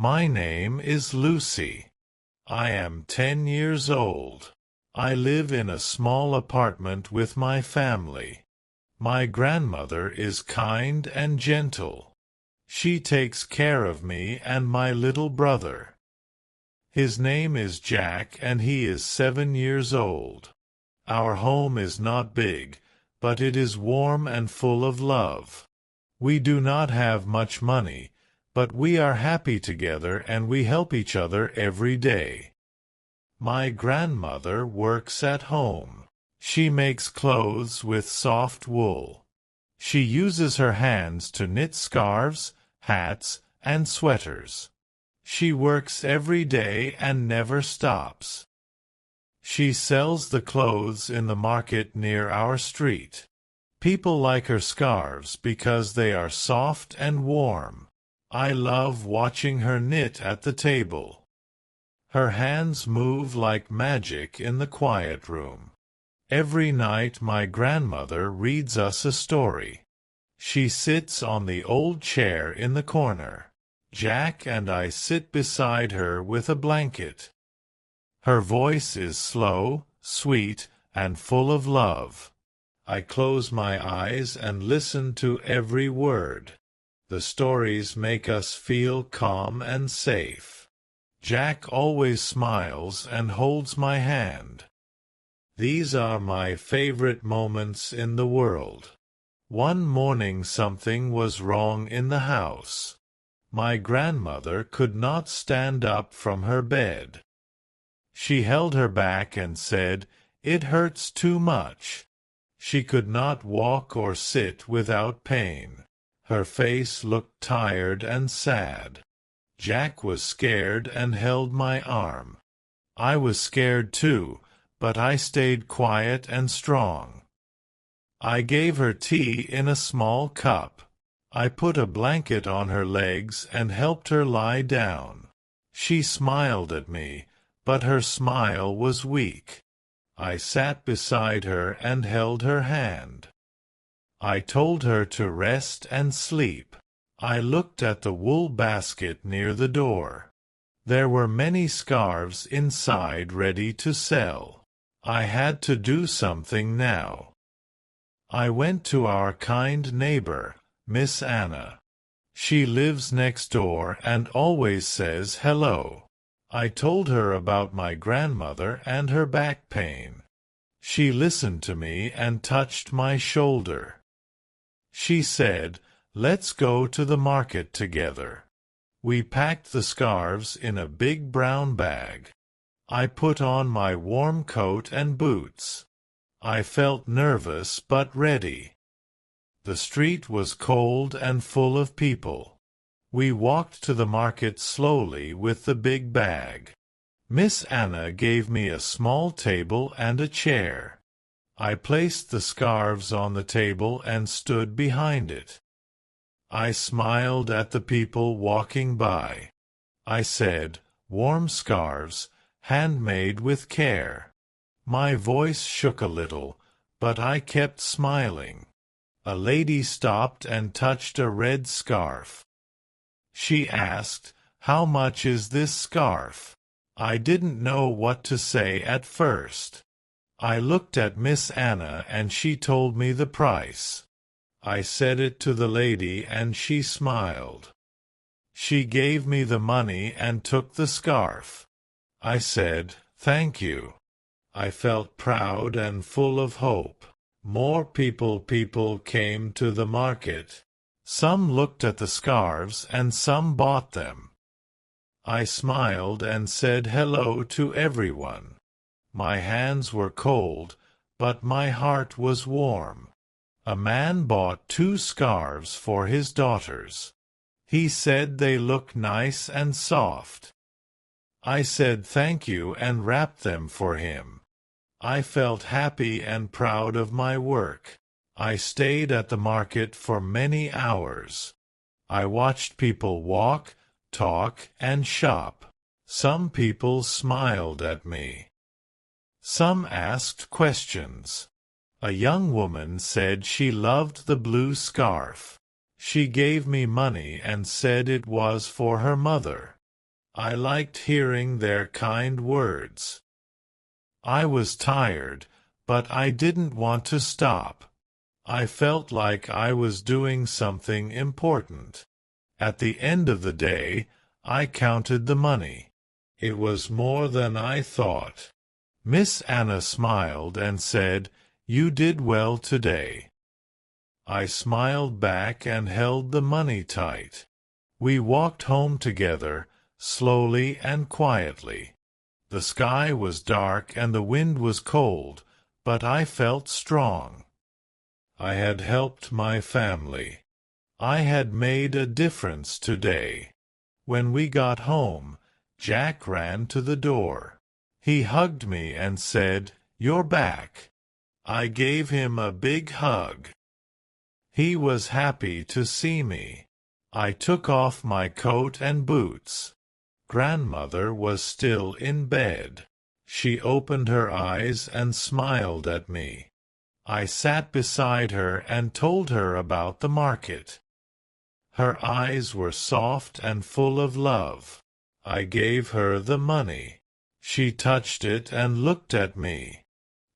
My name is Lucy. I am 10 years old. I live in a small apartment with my family. My grandmother is kind and gentle. She takes care of me and my little brother. His name is Jack and he is 7 years old. Our home is not big, but it is warm and full of love. We do not have much money, but we are happy together and we help each other every day. My grandmother works at home. She makes clothes with soft wool. She uses her hands to knit scarves, hats, and sweaters. She works every day and never stops. She sells the clothes in the market near our street. People like her scarves because they are soft and warm. I love watching her knit at the table. Her hands move like magic in the quiet room. Every night my grandmother reads us a story. She sits on the old chair in the corner. Jack and I sit beside her with a blanket. Her voice is slow, sweet, and full of love. I close my eyes and listen to every word. The stories make us feel calm and safe. Jack always smiles and holds my hand. These are my favorite moments in the world. One morning something was wrong in the house. My grandmother could not stand up from her bed. She held her back and said, "It hurts too much." She could not walk or sit without pain. Her face looked tired and sad. Jack was scared and held my arm. I was scared too, but I stayed quiet and strong. I gave her tea in a small cup. I put a blanket on her legs and helped her lie down. She smiled at me, but her smile was weak. I sat beside her and held her hand. I told her to rest and sleep. I looked at the wool basket near the door. There were many scarves inside ready to sell. I had to do something now. I went to our kind neighbor, Miss Anna. She lives next door and always says hello. I told her about my grandmother and her back pain. She listened to me and touched my shoulder. She said, "Let's go to the market together." We packed the scarves in a big brown bag. I put on my warm coat and boots. I felt nervous but ready. The street was cold and full of people. We walked to the market slowly with the big bag. Miss Anna gave me a small table and a chair. I placed the scarves on the table and stood behind it. I smiled at the people walking by. I said, "Warm scarves, handmade with care." My voice shook a little, but I kept smiling. A lady stopped and touched a red scarf. She asked, "How much is this scarf?" I didn't know what to say at first. I looked at Miss Anna and she told me the price. I said it to the lady and she smiled. She gave me the money and took the scarf. I said, "Thank you." I felt proud and full of hope. More people came to the market. Some looked at the scarves and some bought them. I smiled and said hello to everyone. My hands were cold, but my heart was warm. A man bought 2 scarves for his daughters. He said they look nice and soft. I said thank you and wrapped them for him. I felt happy and proud of my work. I stayed at the market for many hours. I watched people walk, talk, and shop. Some people smiled at me. Some asked questions. A young woman said she loved the blue scarf. She gave me money and said it was for her mother. I liked hearing their kind words. I was tired, but I didn't want to stop. I felt like I was doing something important. At the end of the day, I counted the money. It was more than I thought. Miss Anna smiled and said, "You did well today." I smiled back and held the money tight. We walked home together, slowly and quietly. The sky was dark and the wind was cold, but I felt strong. I had helped my family. I had made a difference today. When we got home, Jack ran to the door. He hugged me and said, "You're back." I gave him a big hug. He was happy to see me. I took off my coat and boots. Grandmother was still in bed. She opened her eyes and smiled at me. I sat beside her and told her about the market. Her eyes were soft and full of love. I gave her the money. She touched it and looked at me.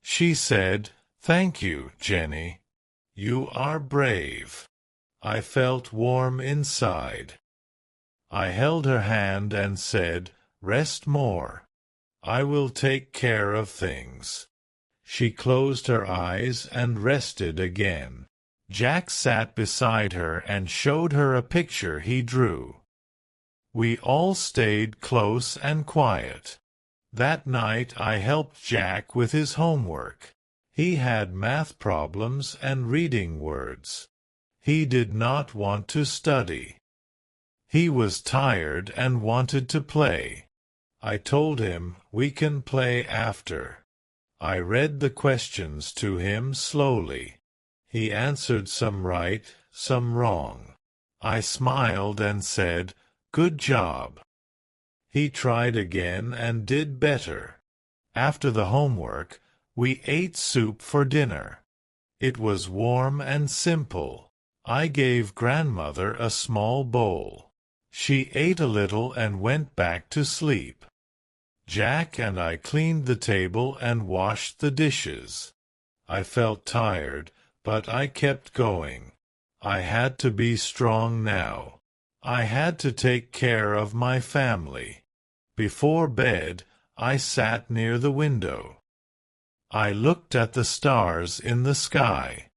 She said, "Thank you, Jenny. You are brave." I felt warm inside. I held her hand and said, "Rest more. I will take care of things." She closed her eyes and rested again. Jack sat beside her and showed her a picture he drew. We all stayed close and quiet. That night I helped Jack with his homework. He had math problems and reading words. He did not want to study. He was tired and wanted to play. I told him, "We can play after." I read the questions to him slowly. He answered some right, some wrong. I smiled and said, "Good job." He tried again and did better. After the homework, we ate soup for dinner. It was warm and simple. I gave grandmother a small bowl. She ate a little and went back to sleep. Jack and I cleaned the table and washed the dishes. I felt tired, but I kept going. I had to be strong now. I had to take care of my family. Before bed, I sat near the window. I looked at the stars in the sky.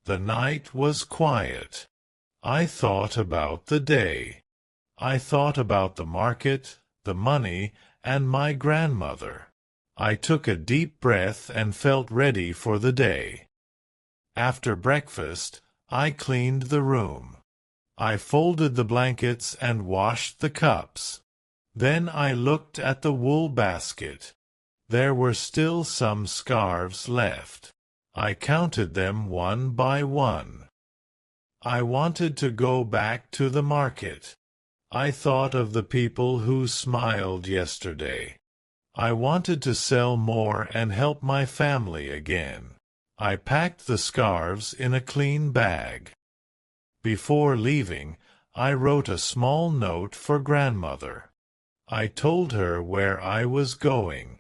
The night was quiet. I thought about the day. I thought about the market, the money, and my grandmother. I took a deep breath and felt ready for the day. After breakfast, I cleaned the room. I folded the blankets and washed the cups. Then I looked at the wool basket. There were still some scarves left. I counted them one by one. I wanted to go back to the market. I thought of the people who smiled yesterday. I wanted to sell more and help my family again. I packed the scarves in a clean bag. Before leaving, I wrote a small note for grandmother. I told her where I was going.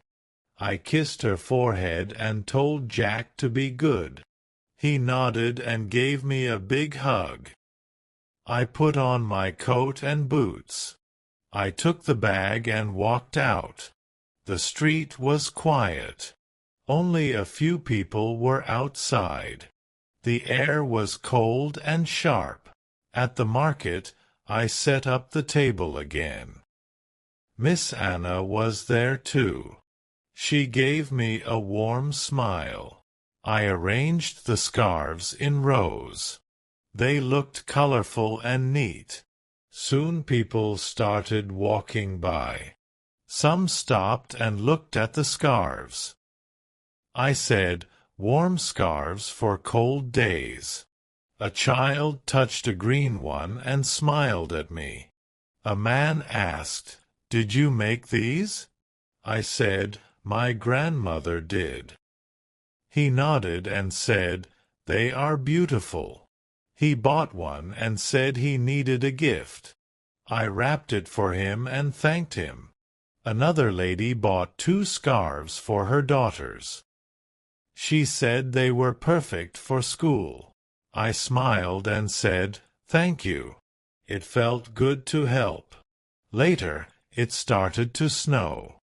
I kissed her forehead and told Jack to be good. He nodded and gave me a big hug. I put on my coat and boots. I took the bag and walked out. The street was quiet. Only a few people were outside. The air was cold and sharp. At the market, I set up the table again. Miss Anna was there too. She gave me a warm smile. I arranged the scarves in rows. They looked colorful and neat. Soon people started walking by. Some stopped and looked at the scarves. I said, "Warm scarves for cold days." A child touched a green one and smiled at me. A man asked, "Did you make these?" I said, "My grandmother did." He nodded and said, "They are beautiful." He bought one and said he needed a gift. I wrapped it for him and thanked him. Another lady bought 2 scarves for her daughters. She said they were perfect for school. I smiled and said, "Thank you." It felt good to help. Later, it started to snow.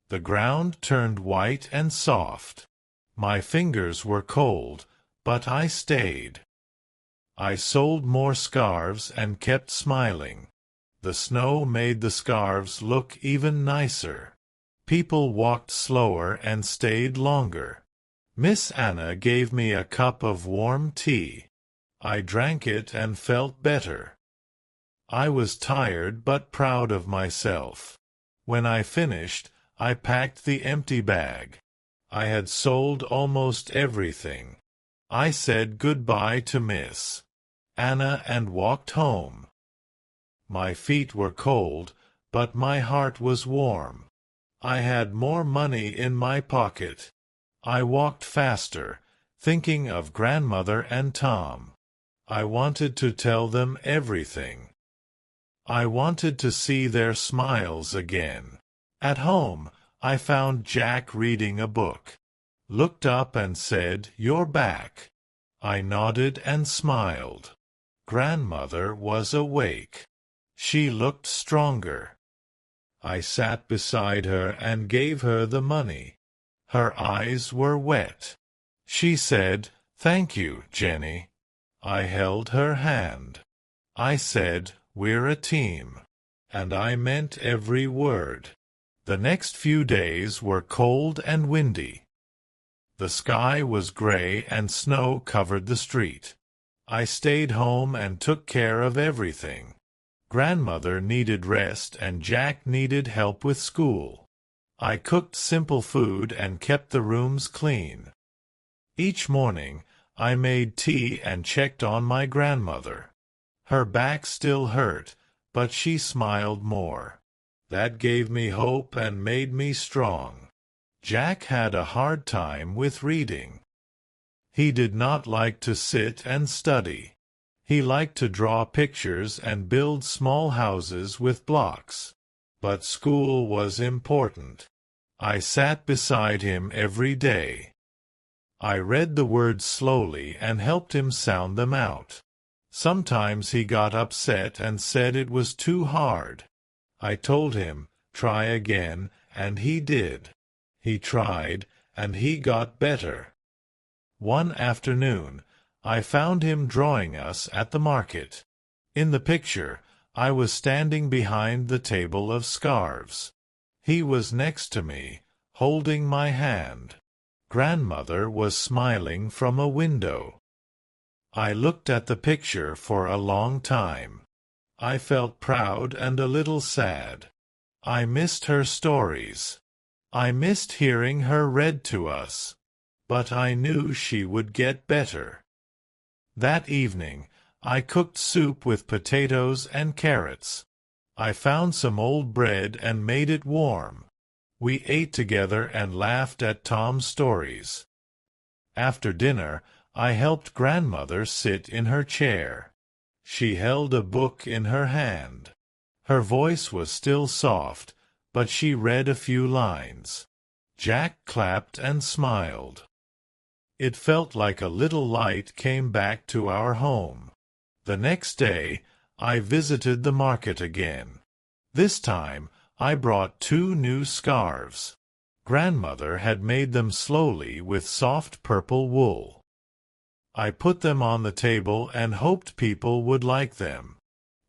The ground turned white and soft. My fingers were cold, but I stayed. I sold more scarves and kept smiling. The snow made the scarves look even nicer. People walked slower and stayed longer. Miss Anna gave me a cup of warm tea. I drank it and felt better. I was tired but proud of myself. When I finished, I packed the empty bag. I had sold almost everything. I said goodbye to Miss Anna and walked home. My feet were cold, but my heart was warm. I had more money in my pocket. I walked faster, thinking of grandmother and Tom. I wanted to tell them everything. I wanted to see their smiles again. At home, I found Jack reading a book. Looked up and said, "You're back." I nodded and smiled. Grandmother was awake. She looked stronger. I sat beside her and gave her the money. Her eyes were wet. She said, "Thank you, Jenny." I held her hand. I said, "We're a team." And I meant every word. The next few days were cold and windy. The sky was gray and snow covered the street. I stayed home and took care of everything. Grandmother needed rest and Jack needed help with school. I cooked simple food and kept the rooms clean. Each morning, I made tea and checked on my grandmother. Her back still hurt, but she smiled more. That gave me hope and made me strong. Jack had a hard time with reading. He did not like to sit and study. He liked to draw pictures and build small houses with blocks. But school was important. I sat beside him every day. I read the words slowly and helped him sound them out. Sometimes he got upset and said it was too hard. I told him, "Try again," and he did. He tried, and he got better. One afternoon, I found him drawing us at the market. In the picture, I was standing behind the table of scarves. He was next to me, holding my hand. Grandmother was smiling from a window. I looked at the picture for a long time. I felt proud and a little sad. I missed her stories. I missed hearing her read to us. But I knew she would get better. That evening, I cooked soup with potatoes and carrots. I found some old bread and made it warm. We ate together and laughed at Tom's stories. After dinner, I helped grandmother sit in her chair. She held a book in her hand. Her voice was still soft, but she read a few lines. Jack clapped and smiled. It felt like a little light came back to our home. The next day, I visited the market again. This time, I brought 2 new scarves. Grandmother had made them slowly with soft purple wool. I put them on the table and hoped people would like them.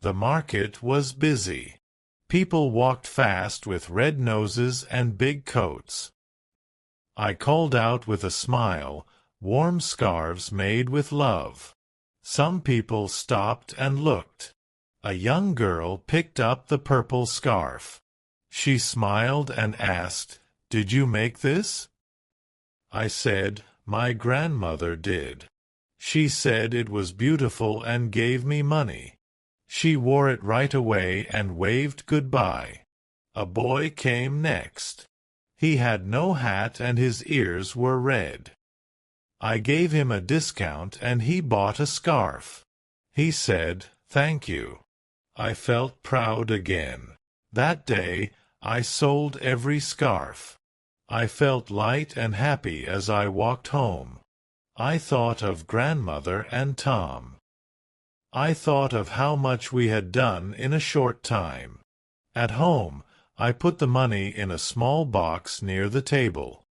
The market was busy. People walked fast with red noses and big coats. I called out with a smile, "Warm scarves made with love." Some people stopped and looked. A young girl picked up the purple scarf. She smiled and asked, "Did you make this?" I said, "My grandmother did." She said it was beautiful and gave me money. She wore it right away and waved goodbye. A boy came next. He had no hat and his ears were red. I gave him a discount and he bought a scarf. He said, "Thank you." I felt proud again. That day, I sold every scarf. I felt light and happy as I walked home. I thought of grandmother and Tom. I thought of how much we had done in a short time. At home, I put the money in a small box near the table.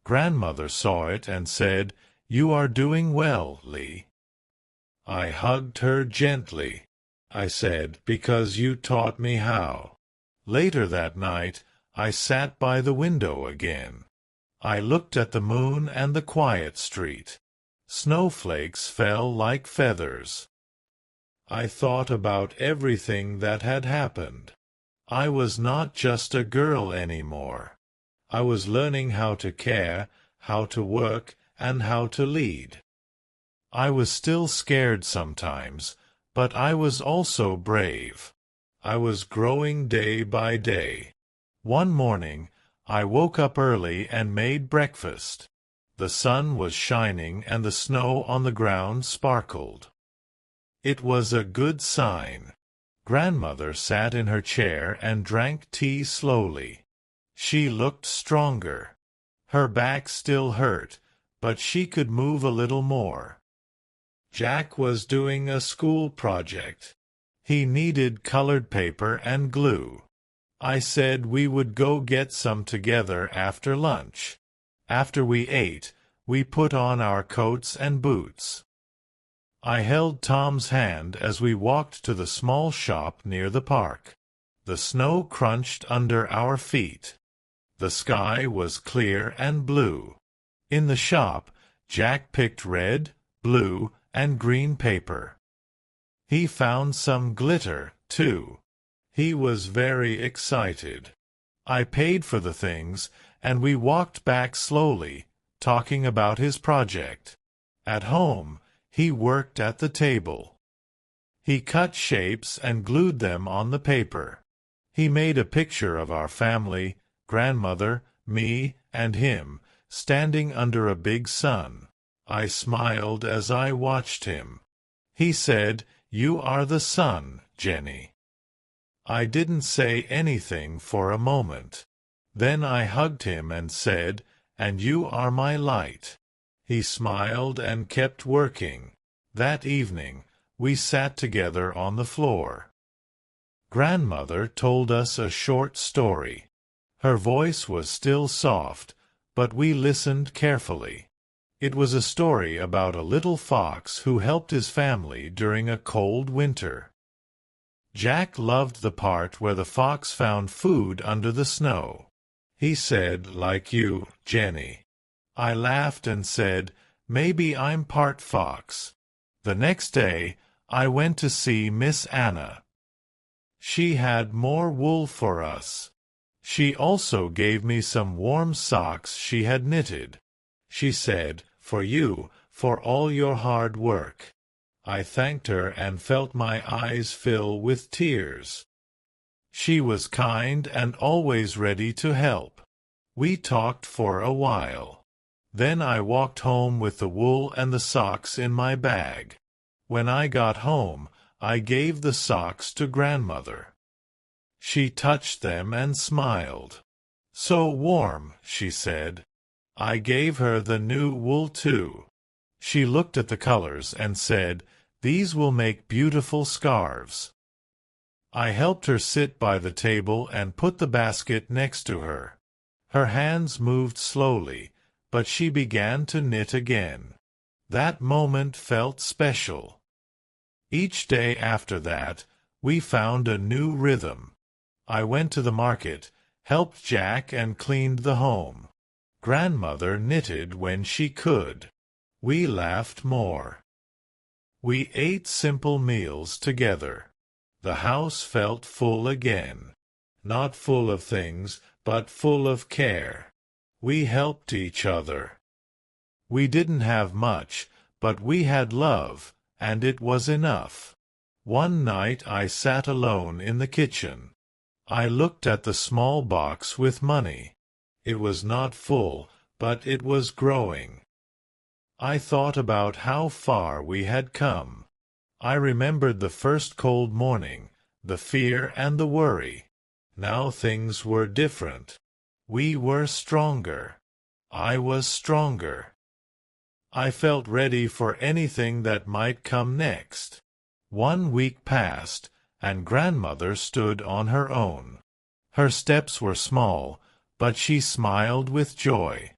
Grandmother saw it and said, "You are doing well, Lee." I hugged her gently. I said, "Because you taught me how." Later that night, I sat by the window again. I looked at the moon and the quiet street. Snowflakes fell like feathers. I thought about everything that had happened. I was not just a girl anymore. I was learning how to care, how to work, and how to lead. I was still scared sometimes, but I was also brave. I was growing day by day. One morning, I woke up early and made breakfast. The sun was shining and the snow on the ground sparkled. It was a good sign. Grandmother sat in her chair and drank tea slowly. She looked stronger. Her back still hurt, but she could move a little more. Jack was doing a school project. He needed colored paper and glue. I said we would go get some together after lunch. After we ate, we put on our coats and boots. I held Tom's hand as we walked to the small shop near the park. The snow crunched under our feet. The sky was clear and blue. In the shop, Jack picked red, blue, and green paper. He found some glitter, too. He was very excited. I paid for the things, and we walked back slowly, talking about his project. At home, he worked at the table. He cut shapes and glued them on the paper. He made a picture of our family, grandmother, me, and him, standing under a big sun. I smiled as I watched him. He said, "You are the sun, Jenny." I didn't say anything for a moment. Then I hugged him and said, "And you are my light." He smiled and kept working. That evening, we sat together on the floor. Grandmother told us a short story. Her voice was still soft, but we listened carefully. It was a story about a little fox who helped his family during a cold winter. Jack loved the part where the fox found food under the snow. He said, "Like you, Jenny." I laughed and said, "Maybe I'm part fox." The next day, I went to see Miss Anna. She had more wool for us. She also gave me some warm socks she had knitted. She said, "For you, for all your hard work." I thanked her and felt my eyes fill with tears. She was kind and always ready to help. We talked for a while. Then I walked home with the wool and the socks in my bag. When I got home, I gave the socks to grandmother. She touched them and smiled. "So warm," she said. I gave her the new wool too. She looked at the colors and said, "These will make beautiful scarves." I helped her sit by the table and put the basket next to her. Her hands moved slowly, but she began to knit again. That moment felt special. Each day after that, we found a new rhythm. I went to the market, helped Jack, and cleaned the home. Grandmother knitted when she could. We laughed more. We ate simple meals together. The house felt full again. Not full of things, but full of care. We helped each other. We didn't have much, but we had love, and it was enough. One night I sat alone in the kitchen. I looked at the small box with money. It was not full, but it was growing. I thought about how far we had come. I remembered the first cold morning, the fear and the worry. Now things were different. We were stronger. I was stronger. I felt ready for anything that might come next. 1 week passed, and grandmother stood on her own. Her steps were small, but she smiled with joy.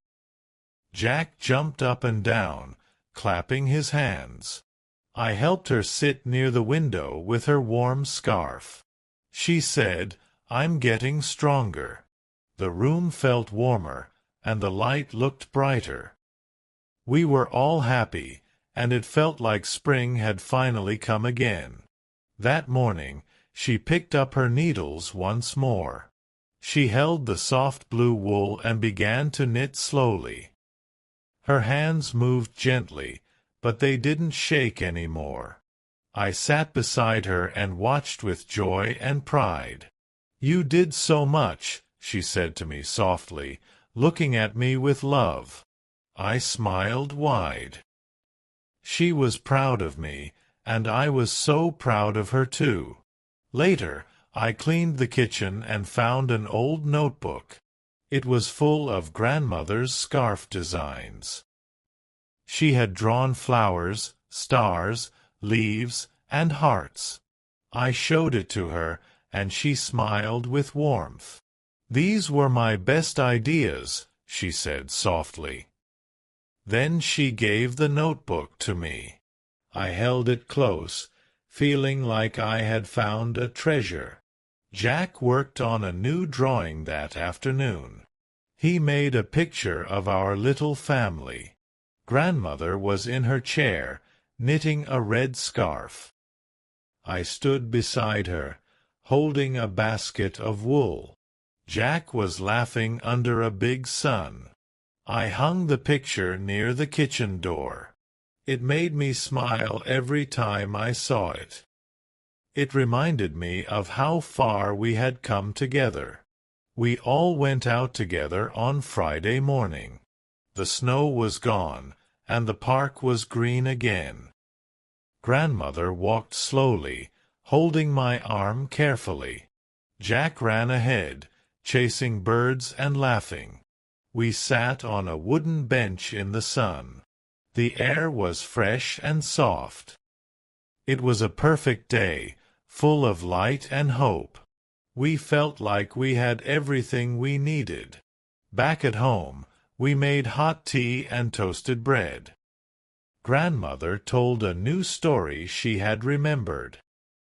Jack jumped up and down, clapping his hands. I helped her sit near the window with her warm scarf. She said, "I'm getting stronger." The room felt warmer, and the light looked brighter. We were all happy, and it felt like spring had finally come again. That morning, she picked up her needles once more. She held the soft blue wool and began to knit slowly. Her hands moved gently, but they didn't shake any more. I sat beside her and watched with joy and pride. "You did so much," she said to me softly, looking at me with love. I smiled wide. She was proud of me, and I was so proud of her too. Later, I cleaned the kitchen and found an old notebook. It was full of grandmother's scarf designs. She had drawn flowers, stars, leaves, and hearts. I showed it to her, and she smiled with warmth. "These were my best ideas," she said softly. Then she gave the notebook to me. I held it close, feeling like I had found a treasure. Jack worked on a new drawing that afternoon. He made a picture of our little family. Grandmother was in her chair, knitting a red scarf. I stood beside her, holding a basket of wool. Jack was laughing under a big sun. I hung the picture near the kitchen door. It made me smile every time I saw it. It reminded me of how far we had come together. We all went out together on Friday morning. The snow was gone, and the park was green again. Grandmother walked slowly, holding my arm carefully. Jack ran ahead, chasing birds and laughing. We sat on a wooden bench in the sun. The air was fresh and soft. It was a perfect day, full of light and hope. We felt like we had everything we needed. Back at home, we made hot tea and toasted bread. Grandmother told a new story she had remembered.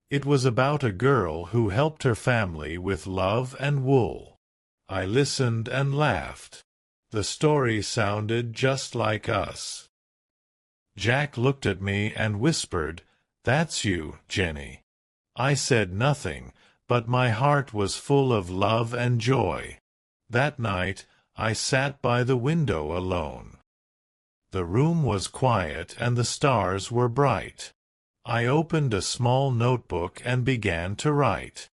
It was about a girl who helped her family with love and wool. I listened and laughed. The story sounded just like us. Jack looked at me and whispered, "That's you, Jenny." I said nothing, but my heart was full of love and joy. That night, I sat by the window alone. The room was quiet and the stars were bright. I opened a small notebook and began to write.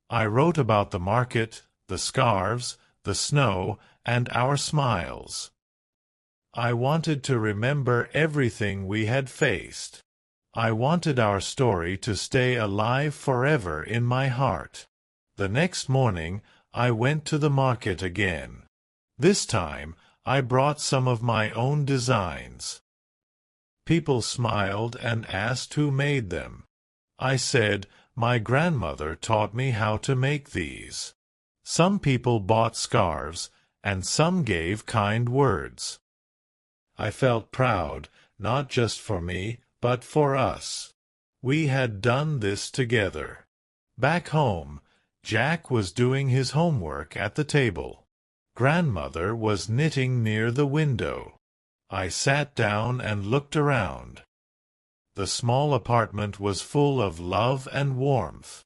I wrote about the market, the scarves, the snow, and our smiles. I wanted to remember everything we had faced. I wanted our story to stay alive forever in my heart. The next morning, I went to the market again. This time, I brought some of my own designs. People smiled and asked who made them. I said, "My grandmother taught me how to make these." Some people bought scarves, and some gave kind words. I felt proud, not just for me, but for us. We had done this together. Back home, Jack was doing his homework at the table. Grandmother was knitting near the window. I sat down and looked around. The small apartment was full of love and warmth.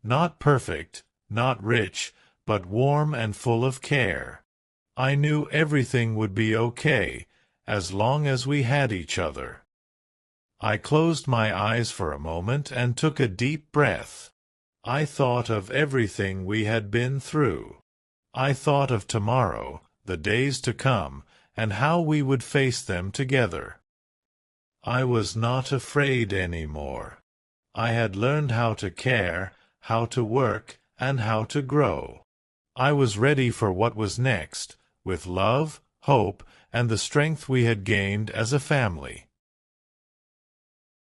Not perfect, not rich, but warm and full of care. I knew everything would be okay, as long as we had each other. I closed my eyes for a moment and took a deep breath. I thought of everything we had been through. I thought of tomorrow, the days to come, and how we would face them together. I was not afraid anymore. I had learned how to care, how to work, and how to grow. I was ready for what was next, with love, hope, and the strength we had gained as a family.